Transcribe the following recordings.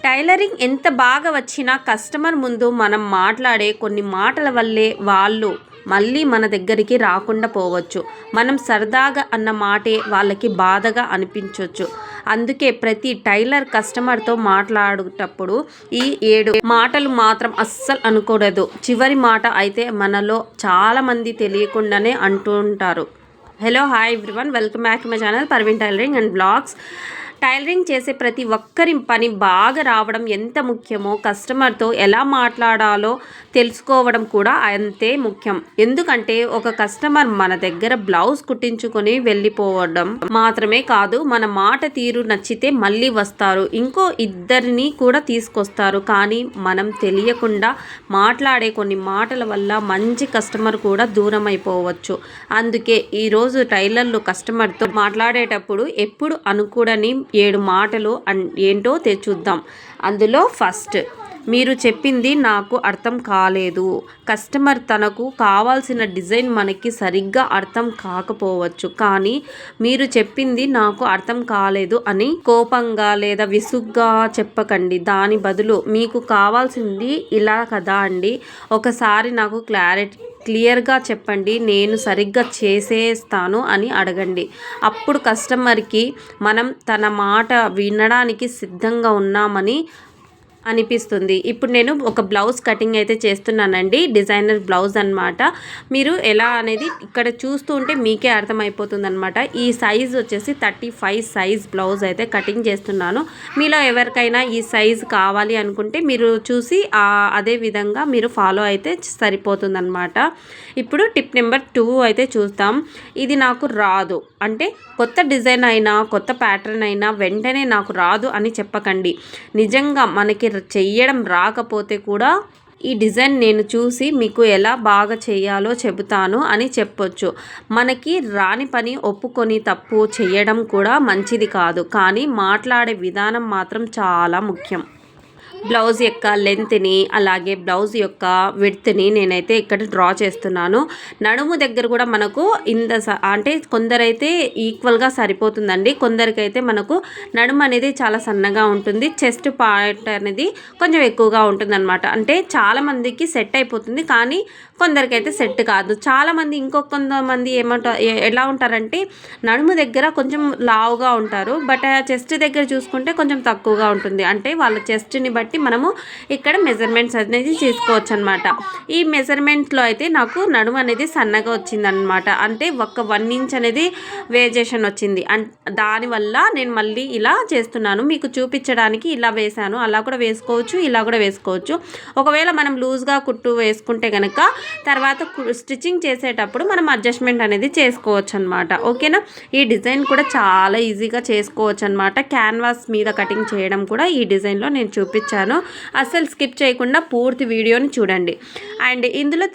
Tailoring ఎంత బాగా వచ్చినా కస్టమర్ ముందు మనం మాట్లాడే కొన్ని మాటల వల్లే వాళ్ళు మళ్ళీ మన దగ్గరికి రాకుండా పోవచ్చు. మనం సరదాగా అన్న మాటే వాళ్ళకి బాధగా అనిపించవచ్చు. అందుకే ప్రతి టైలర్ కస్టమర్తో మాట్లాడేటప్పుడు ఈ 7 మాటలు మాత్రం అస్సలు అనకూడదు. చివరి మాట అయితే మనలో చాలామంది తెలియకుండానే అంటూ ఉంటారు. Hello, hi everyone, welcome back to my channel Parveen tailoring and blogs. Tailoring చేసే ప్రతి ఒక్కరి పని బాగా రావడం ఎంత ముఖ్యమో కస్టమర్తో ఎలా మాట్లాడాలో తెలుసుకోవడం కూడా అంతే ముఖ్యం. ఎందుకంటే ఒక కస్టమర్ మన దగ్గర బ్లౌజ్ కుట్టించుకొని వెళ్ళిపోవడం మాత్రమే కాదు, మన మాట తీరు నచ్చితే మళ్ళీ వస్తారు, ఇంకో ఇద్దరిని కూడా తీసుకొస్తారు. కానీ మనం తెలియకుండా మాట్లాడే కొన్ని మాటల వల్ల మంచి కస్టమర్ కూడా దూరం అయిపోవచ్చు. అందుకే ఈరోజు టైలర్లు కస్టమర్తో మాట్లాడేటప్పుడు ఎప్పుడు అనుకూడని 7 మాటలు ఏంటో చూద్దాం. అందులో ఫస్ట్, మీరు చెప్పింది నాకు అర్థం కాలేదు. కస్టమర్ తనకు కావాల్సిన డిజైన్ మనకి సరిగ్గా అర్థం కాకపోవచ్చు, కానీ మీరు చెప్పింది నాకు అర్థం కాలేదు అని కోపంగా లేదా విసుగ్గా చెప్పకండి. దాని బదులు మీకు కావాల్సింది ఇలా కదా అండి, ఒకసారి నాకు క్లియర్గా చెప్పండి, నేను సరిగ్గా చేసేస్తాను అని అడగండి. అప్పుడు కస్టమర్కి మనం తన మాట వినడానికి సిద్ధంగా ఉన్నామని అనిపిస్తుంది. ఇప్పుడు నేను ఒక బ్లౌజ్ కటింగ్ అయితే చేస్తున్నానండి, డిజైనర్ బ్లౌజ్ అనమాట. మీరు ఎలా అనేది ఇక్కడ చూస్తూ ఉంటే మీకే అర్థమైపోతుంది అనమాట. ఈ సైజ్ వచ్చేసి 35 సైజ్ బ్లౌజ్ అయితే కటింగ్ చేస్తున్నాను. మీలో ఎవరికైనా ఈ సైజ్ కావాలి అనుకుంటే మీరు చూసి అదే విధంగా మీరు ఫాలో అయితే సరిపోతుంది అనమాట. ఇప్పుడు టిప్ నెంబర్ 2 అయితే చూస్తాం. ఇది నాకు రాదు అంటే కొత్త డిజైన్ అయినా కొత్త ప్యాటర్న్ అయినా వెంటనే నాకు రాదు అని చెప్పకండి. నిజంగా మనకి చెయ్యడం రాకపోతే కూడా ఈ డిజైన్ నేను చూసి మీకు ఎలా బాగా చేయాలో చెబుతాను అని చెప్పొచ్చు. మనకి రాని పని ఒప్పుకొని తప్పు చేయడం కూడా మంచిది కాదు, కానీ మాట్లాడే విధానం మాత్రం చాలా ముఖ్యం. బ్లౌజ్ యొక్క లెంత్ని అలాగే బ్లౌజ్ యొక్క విడ్త్ని నేనైతే ఇక్కడ డ్రా చేస్తున్నాను. నడుము దగ్గర కూడా మనకు అంటే కొందరైతే ఈక్వల్గా సరిపోతుందండి, కొందరికైతే మనకు నడుము అనేది చాలా సన్నగా ఉంటుంది, చెస్ట్ పార్ట్ అనేది కొంచెం ఎక్కువగా ఉంటుందన్నమాట. అంటే చాలామందికి సెట్ అయిపోతుంది, కానీ కొందరికైతే సెట్ కాదు. చాలామంది కొంతమంది ఎలా ఉంటారంటే నడుము దగ్గర కొంచెం లావుగా ఉంటారు, బట్ చెస్ట్ దగ్గర చూసుకుంటే కొంచెం తక్కువగా ఉంటుంది. అంటే వాళ్ళ చెస్ట్ని బట్టి మనము ఇక్కడ మెజర్మెంట్స్ అనేది తీసుకోవచ్చు అనమాట. ఈ మెజర్మెంట్స్లో అయితే నాకు నడుము అనేది సన్నగా వచ్చిందనమాట. అంటే ఒక 1 ఇంచ్ అనేది వేరియేషన్ వచ్చింది. దానివల్ల నేను మళ్ళీ ఇలా చేస్తున్నాను, మీకు చూపించడానికి ఇలా వేసాను. అలా కూడా వేసుకోవచ్చు, ఇలా కూడా వేసుకోవచ్చు. ఒకవేళ మనం లూజ్గా కుట్టు వేసుకుంటే కనుక తర్వాత స్టిచ్చింగ్ చేసేటప్పుడు మనం అడ్జస్ట్మెంట్ అనేది చేసుకోవచ్చు అనమాట. ఓకేనా, ఈ డిజైన్ కూడా చాలా ఈజీగా చేసుకోవచ్చు అనమాట. క్యాన్వాస్ మీద కటింగ్ చేయడం కూడా ఈ డిజైన్లో నేను చూపించాను. అస్సలు స్కిప్ చేయకుండా పూర్తి వీడియోని చూడండి. అండ్ ఇందులో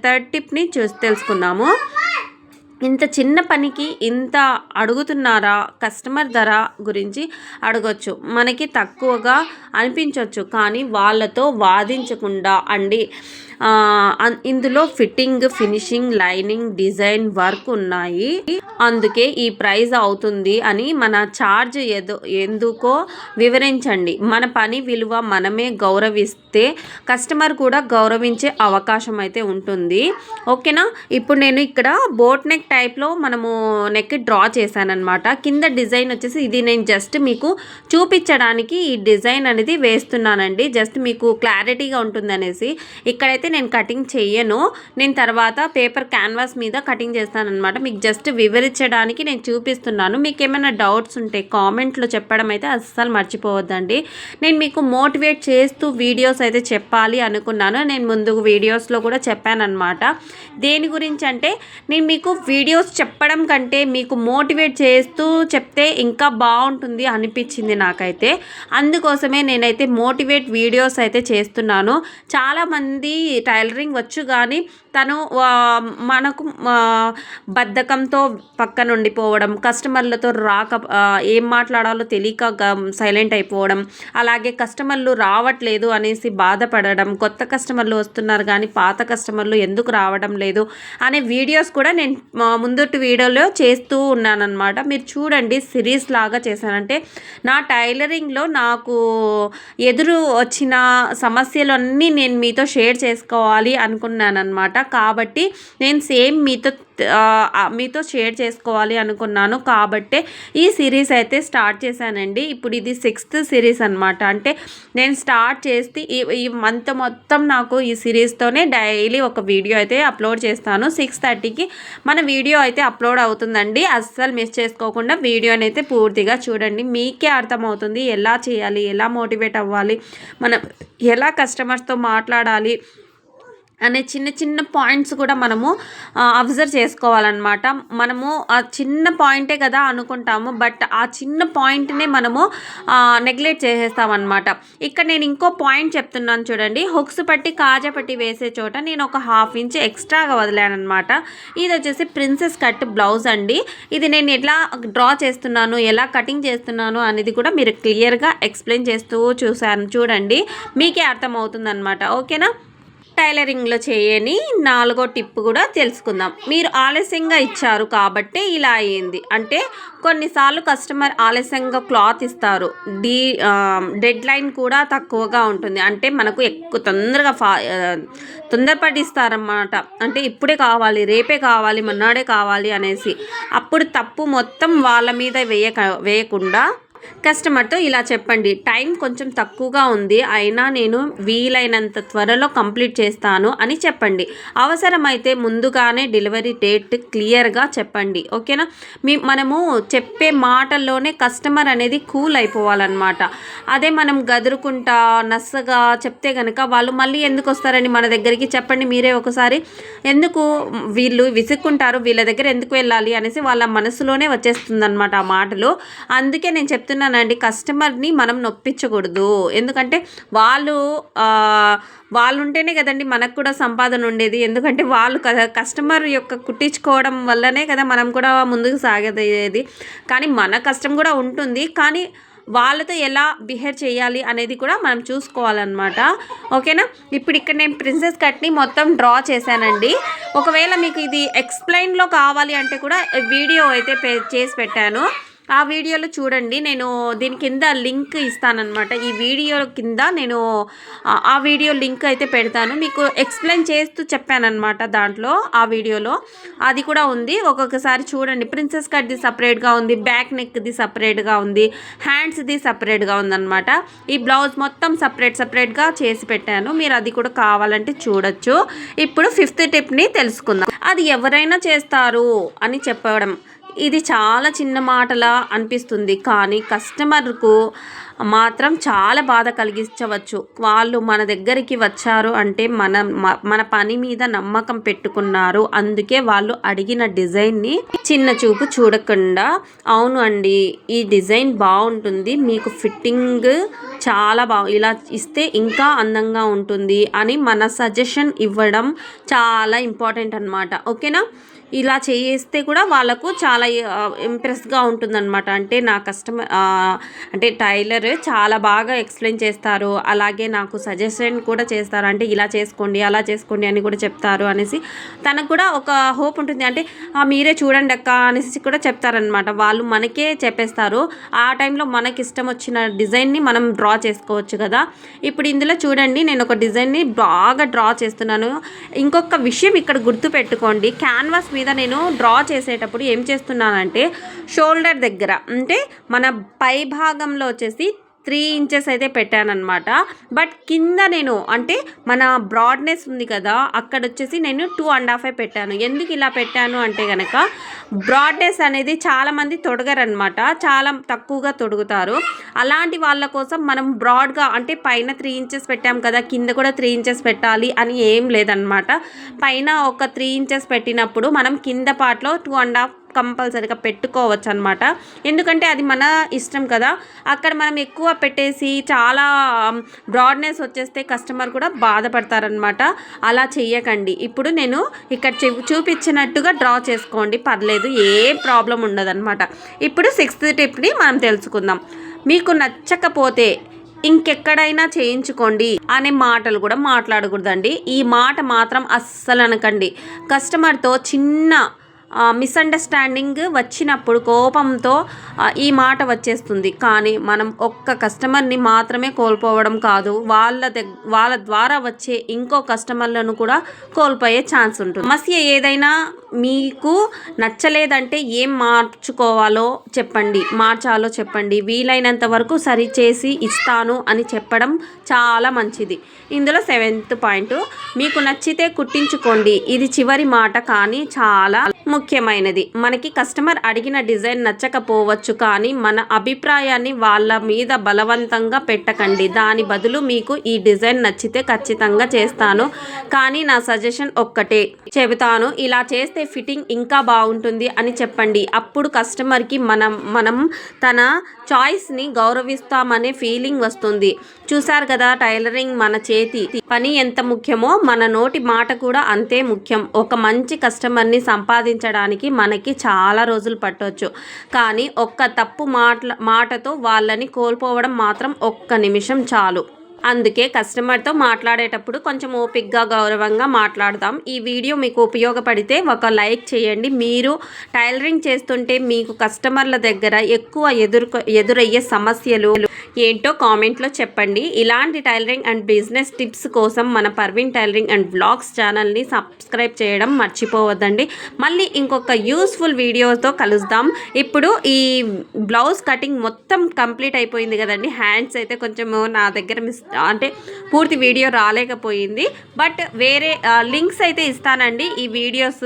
థర్డ్ టిప్ని తెలుసుకుందాము. ఇంత చిన్న పనికి ఇంత అడుగుతున్నారా? కస్టమర్ ధర గురించి అడగొచ్చు, మనకి తక్కువగా అనిపించవచ్చు, కానీ వాళ్ళతో వాదించకుండా అండి. ఇందులో fitting, finishing, lining, design work ఉన్నాయి, అందుకే ఈ ప్రైస్ అవుతుంది అని మన ఛార్జ్ ఎందుకో వివరించండి. మన పని విలువ మనమే గౌరవిస్తే కస్టమర్ కూడా గౌరవించే అవకాశం అయితే ఉంటుంది. ఓకేనా, ఇప్పుడు నేను ఇక్కడ బోట్ నెక్ టైప్లో మనము నెక్ డ్రా చేశానమాట. కింద డిజైన్ వచ్చేసి ఇది నేను జస్ట్ మీకు చూపించడానికి ఈ డిజైన్ అనేది వేస్తున్నానండి, జస్ట్ మీకు క్లారిటీగా ఉంటుంది అనేసి. ఇక్కడైతే నేను కటింగ్ చెయ్యను, నేను తర్వాత పేపర్ క్యాన్వాస్ మీద కటింగ్ చేస్తాను అనమాట. మీకు జస్ట్ వివరించడానికి నేను చూపిస్తున్నాను. మీకు ఏమైనా డౌట్స్ ఉంటే కామెంట్లో చెప్పడం అయితే అస్సలు మర్చిపోవద్దండి. నేను మీకు మోటివేట్ చేస్తూ వీడియోస్ అయితే చెప్పాలి అనుకున్నాను. నేను ముందు వీడియోస్లో కూడా చెప్పానమాట. దేని గురించి అంటే నేను మీకు వీడియోస్ చెప్పడం కంటే మీకు మోటివేట్ చేస్తూ చెప్తే ఇంకా బాగుంటుంది అనిపించింది నాకైతే. అందుకోసమే నేనైతే మోటివేట్ వీడియోస్ అయితే చేస్తున్నాను. చాలామంది టైలరింగ్ వచ్చు కానీ తను మనకు బద్ధకంతో పక్కన ఉండిపోవడం, కస్టమర్లతో ఏం మాట్లాడాలో తెలియక సైలెంట్ అయిపోవడం, అలాగే కస్టమర్లు రావట్లేదు అనేసి బాధపడడం, కొత్త కస్టమర్లు వస్తున్నారు కానీ పాత కస్టమర్లు ఎందుకు రావడం లేదు అనే వీడియోస్ కూడా నేను ముందటి వీడియోలో చేస్తూ ఉన్నానన్నమాట. మీరు చూడండి, సిరీస్ లాగా చేశానంటే నా టైలరింగ్లో నాకు ఎదురు వచ్చిన సమస్యలన్నీ నేను మీతో షేర్ చేసుకోవాలి అనుకున్నానమాట. కాబట్టి నేను సేమ్ మీతో షేర్ చేసుకోవాలి అనుకున్నాను కాబట్టే ఈ సిరీస్ అయితే స్టార్ట్ చేశానండి. ఇప్పుడు ఇది 6th సిరీస్ అనమాట. అంటే నేను స్టార్ట్ చేసి ఈ మంత్ మొత్తం నాకు ఈ సిరీస్తోనే డైలీ ఒక వీడియో అయితే అప్లోడ్ చేస్తాను. 6:30కి మన వీడియో అయితే అప్లోడ్ అవుతుందండి. అస్సలు మిస్ చేసుకోకుండా వీడియోని అయితే పూర్తిగా చూడండి. మీకే అర్థమవుతుంది ఎలా చేయాలి, ఎలా మోటివేట్ అవ్వాలి, మనం ఎలా కస్టమర్స్తో మాట్లాడాలి అనే చిన్న చిన్న పాయింట్స్ కూడా మనము అబ్జర్వ్ చేసుకోవాలన్నమాట. మనము ఆ చిన్న పాయింటే కదా అనుకుంటాము, బట్ ఆ చిన్న పాయింట్నే మనము నెగ్లెక్ట్ చేసేస్తామన్నమాట. ఇక్కడ నేను ఇంకో పాయింట్ చెప్తున్నాను చూడండి. హుక్స్ పట్టి కాజా పట్టి వేసే చోట నేను ఒక 1/2 ఇంచ్ ఎక్స్ట్రాగా వదిలానమాట. ఇది వచ్చేసి ప్రిన్సెస్ కట్ బ్లౌజ్ అండి. ఇది నేను ఎట్లా డ్రా చేస్తున్నాను, ఎలా కటింగ్ చేస్తున్నాను అనేది కూడా మీరు క్లియర్గా ఎక్స్ప్లెయిన్ చేస్తూ చూడండి, మీకే అర్థమవుతుంది అనమాట. ఓకేనా? టైలరింగ్లో చేయని 4వ టిప్ కూడా తెలుసుకుందాం. మీరు ఆలస్యంగా ఇచ్చారు కాబట్టి ఇలా అయ్యింది. అంటే కొన్నిసార్లు కస్టమర్ ఆలస్యంగా క్లాత్ ఇస్తారు, డెడ్ లైన్ కూడా తక్కువగా ఉంటుంది. అంటే మనకు ఎక్కువ తొందరపడి ఇస్తారన్నమాట. అంటే ఇప్పుడే కావాలి, రేపే కావాలి, మొన్నాడే కావాలి అనేసి. అప్పుడు తప్పు మొత్తం వాళ్ళ మీద వేయకుండా కస్టమర్తో ఇలా చెప్పండి, టైం కొంచెం తక్కువగా ఉంది, అయినా నేను వీలైనంత త్వరలో కంప్లీట్ చేస్తాను అని చెప్పండి. అవసరమైతే ముందుగానే డెలివరీ డేట్ క్లియర్గా చెప్పండి. ఓకేనా? మనము చెప్పే మాటల్లోనే కస్టమర్ అనేది కూల్ అయిపోవాలన్నమాట. అదే మనం గదురుకుంటా నස්සగా చెప్తే కనుక వాళ్ళు మళ్ళీ ఎందుకు వస్తారని మన దగ్గరికి చెప్పండి మీరే ఒకసారి. ఎందుకు వీళ్ళు విసుక్కుంటారు, వీళ్ళ దగ్గర ఎందుకు వెళ్ళాలి అనేసి వాళ్ళ మనసులోనే వచ్చేస్తుందన్నమాట ఆ మాటలు. అందుకే నేను చెప్తున్నానండి, కస్టమర్ని మనం నొప్పించకూడదు. ఎందుకంటే వాళ్ళు ఉంటేనే కదండి మనకు కూడా సంపాదన ఉండేది. ఎందుకంటే వాళ్ళు కదా కస్టమర్ యొక్క కుట్టించుకోవడం వల్లనే కదా మనం కూడా ముందుకు సాగేది. కానీ మన కష్టం కూడా ఉంటుంది, కానీ వాళ్ళతో ఎలా బిహేవ్ చేయాలి అనేది కూడా మనం చూసుకోవాలన్నమాట. ఓకేనా? ఇప్పుడు ఇక్కడ నేను ప్రిన్సెస్ కట్ని మొత్తం డ్రా చేశానండి. ఒకవేళ మీకు ఇది ఎక్స్ప్లెయిన్లో కావాలి అంటే కూడా వీడియో అయితే చేసి పెట్టాను. ఆ వీడియోలో చూడండి, నేను దీని కింద లింక్ ఇస్తానన్నమాట. ఈ వీడియో కింద నేను ఆ వీడియో లింక్ అయితే పెడతాను. మీకు ఎక్స్ప్లెయిన్ చేస్తూ చెప్పానన్నమాట దాంట్లో, ఆ వీడియోలో అది కూడా ఉంది. ఒక్కొక్కసారి చూడండి. ప్రిన్సెస్ కట్ది సపరేట్గా ఉంది, బ్యాక్ నెక్ది సపరేట్గా ఉంది, హ్యాండ్స్ది సపరేట్గా ఉందన్నమాట. ఈ బ్లౌజ్ మొత్తం సపరేట్గా చేసి పెట్టాను. మీరు అది కూడా కావాలంటే చూడొచ్చు. ఇప్పుడు 5th టిప్ని తెలుసుకుందాం. అది ఎవరైనా చేస్తారు అని చెప్పడం. ఇది చాలా చిన్న మాటలా అనిపిస్తుంది, కానీ కస్టమర్కు మాత్రం చాలా బాధ కలిగించవచ్చు. వాళ్ళు మన దగ్గరికి వచ్చారు అంటే మన పని మీద నమ్మకం పెట్టుకున్నారు. అందుకే వాళ్ళు అడిగిన డిజైన్ని చిన్న చూపు చూడకుండా, అవును అండి ఈ డిజైన్ బాగుంటుంది, మీకు ఫిట్టింగ్ చాలా ఇలా ఇస్తే ఇంకా అందంగా ఉంటుంది అని మన సజెషన్ ఇవ్వడం చాలా ఇంపార్టెంట్ అన్నమాట. ఓకేనా? ఇలా చేస్తే కూడా వాళ్ళకు చాలా ఇంప్రెస్గా ఉంటుందన్నమాట. అంటే నా కస్టమర్ అంటే టైలర్ చాలా బాగా ఎక్స్ప్లెయిన్ చేస్తారు, అలాగే నాకు సజెషన్ కూడా చేస్తారు. అంటే ఇలా చేసుకోండి, అలా చేసుకోండి అని కూడా చెప్తారు అనేసి తనకు కూడా ఒక హోప్ ఉంటుంది. అంటే మీరే చూడండి అక్క అనేసి కూడా చెప్తారనమాట. వాళ్ళు మనకే చెప్పేస్తారు. ఆ టైంలో మనకి ఇష్టం వచ్చిన డిజైన్ని మనం డ్రా చేసుకోవచ్చు కదా. ఇప్పుడు ఇందులో చూడండి, నేను ఒక డిజైన్ని బాగా డ్రా చేస్తున్నాను. ఇంకొక విషయం ఇక్కడ గుర్తుపెట్టుకోండి, క్యాన్వాస్ మీద నేను డ్రా చేసేటప్పుడు ఏం చేస్తున్నానంటే షోల్డర్ దగ్గర, అంటే మన పై భాగంలో వచ్చేసి 3 ఇంచెస్ అయితే పెట్టానన్నమాట. బట్ కింద నేను అంటే మన బ్రాడ్నెస్ ఉంది కదా, అక్కడ వచ్చేసి నేను 2.5 పెట్టాను. ఎందుకు ఇలా పెట్టాను అంటే కనుక బ్రాడ్నెస్ అనేది చాలామంది తొడగరనమాట, చాలా తక్కువగా తొడుగుతారు. అలాంటి వాళ్ళ కోసం మనం బ్రాడ్గా అంటే పైన 3 ఇంచెస్ పెట్టాం కదా, కింద కూడా 3 ఇంచెస్ పెట్టాలి అని ఏం లేదనమాట. పైన ఒక 3 ఇంచెస్ పెట్టినప్పుడు మనం కింద పార్ట్లో 2.5 కంపల్సరీగా పెట్టుకోవచ్చు అనమాట. ఎందుకంటే అది మన ఇష్టం కదా. అక్కడ మనం ఎక్కువ పెట్టేసి చాలా బ్రాడ్నెస్ వచ్చేస్తే కస్టమర్ కూడా బాధపడతారనమాట. అలా చెయ్యకండి. ఇప్పుడు నేను ఇక్కడ చూపించినట్టుగా డ్రా చేసుకోండి, పర్లేదు, ఏ ప్రాబ్లం ఉండదన్నమాట. ఇప్పుడు 6th టిప్ని మనం తెలుసుకుందాం. మీకు నచ్చకపోతే ఇంకెక్కడైనా చేయించుకోండి అనే మాటలు కూడా మాట్లాడకూడదండి. ఈ మాట మాత్రం అస్సలు అనకండి. కస్టమర్తో చిన్న మిస్అండర్స్టాండింగ్ వచ్చినప్పుడు కోపంతో ఈ మాట వచ్చేస్తుంది. కానీ మనం ఒక్క కస్టమర్ని మాత్రమే కోల్పోవడం కాదు, వాళ్ళ ద్వారా వచ్చే ఇంకో కస్టమర్లను కూడా కోల్పోయే ఛాన్స్ ఉంటుంది. సమస్య ఏదైనా మీకు నచ్చలేదంటే ఏం మార్చాలో చెప్పండి. వీలైనంత వరకు సరిచేసి ఇస్తాను అని చెప్పడం చాలా మంచిది. ఇందులో 7th పాయింట్, మీకు నచ్చితే కుట్టించుకోండి. ఇది చివరి మాట కానీ చాలా ముఖ్యమైనది. మనకి కస్టమర్ అడిగిన డిజైన్ నచ్చకపోవచ్చు, కానీ మన అభిప్రాయాన్ని వాళ్ళ మీద బలవంతంగా పెట్టకండి. దాని బదులు మీకు ఈ డిజైన్ నచ్చితే ఖచ్చితంగా చేస్తాను, కానీ నా సజెషన్ ఒక్కటే చెబుతాను, ఇలా చేస్తే ఫిట్టింగ్ ఇంకా బాగుంటుంది అని చెప్పండి. అప్పుడు కస్టమర్కి మనం తన చాయిస్ని గౌరవిస్తామనే ఫీలింగ్ వస్తుంది. చూసారు కదా, టైలరింగ్ మన చేతి పని ఎంత ముఖ్యమో మన నోటి మాట కూడా అంతే ముఖ్యం. ఒక మంచి కస్టమర్ని సంపాదించడానికి మనకి చాలా రోజులు పట్టవచ్చు, కానీ ఒక్క తప్పు మాటతో వాళ్ళని కోల్పోవడం మాత్రం ఒక్క నిమిషం చాలు. అందుకే కస్టమర్తో మాట్లాడేటప్పుడు కొంచెం ఓపికగా గౌరవంగా మాట్లాడదాం. ఈ వీడియో మీకు ఉపయోగపడితే ఒక లైక్ చేయండి. మీరు టైలరింగ్ చేస్తుంటే మీకు కస్టమర్ల దగ్గర ఎక్కువ ఎదురయ్యే సమస్యలు ఏంటో కామెంట్లో చెప్పండి. ఇలాంటి టైలరింగ్ అండ్ బిజినెస్ టిప్స్ కోసం మన పర్వీన్ టైలరింగ్ అండ్ వ్లాగ్స్ ఛానల్ని సబ్స్క్రైబ్ చేయడం మర్చిపోవద్దండి. మళ్ళీ ఇంకొక యూస్ఫుల్ వీడియోతో కలుద్దాం. ఇప్పుడు ఈ బ్లౌజ్ కటింగ్ మొత్తం కంప్లీట్ అయిపోయింది కదండి. హ్యాండ్స్ అయితే కొంచెం నా దగ్గర అంటే పూర్తి వీడియో రాలేకపోయింది, బట్ వేరే లింక్స్ అయితే ఇస్తానండి. ఈ వీడియోస్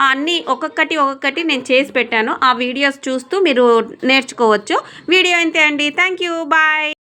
అన్నీ ఒక్కొక్కటి నేను చేసి పెట్టాను. ఆ వీడియోస్ చూస్తూ మీరు నేర్చుకోవచ్చు. వీడియో అంతే అండి. Thank you, bye.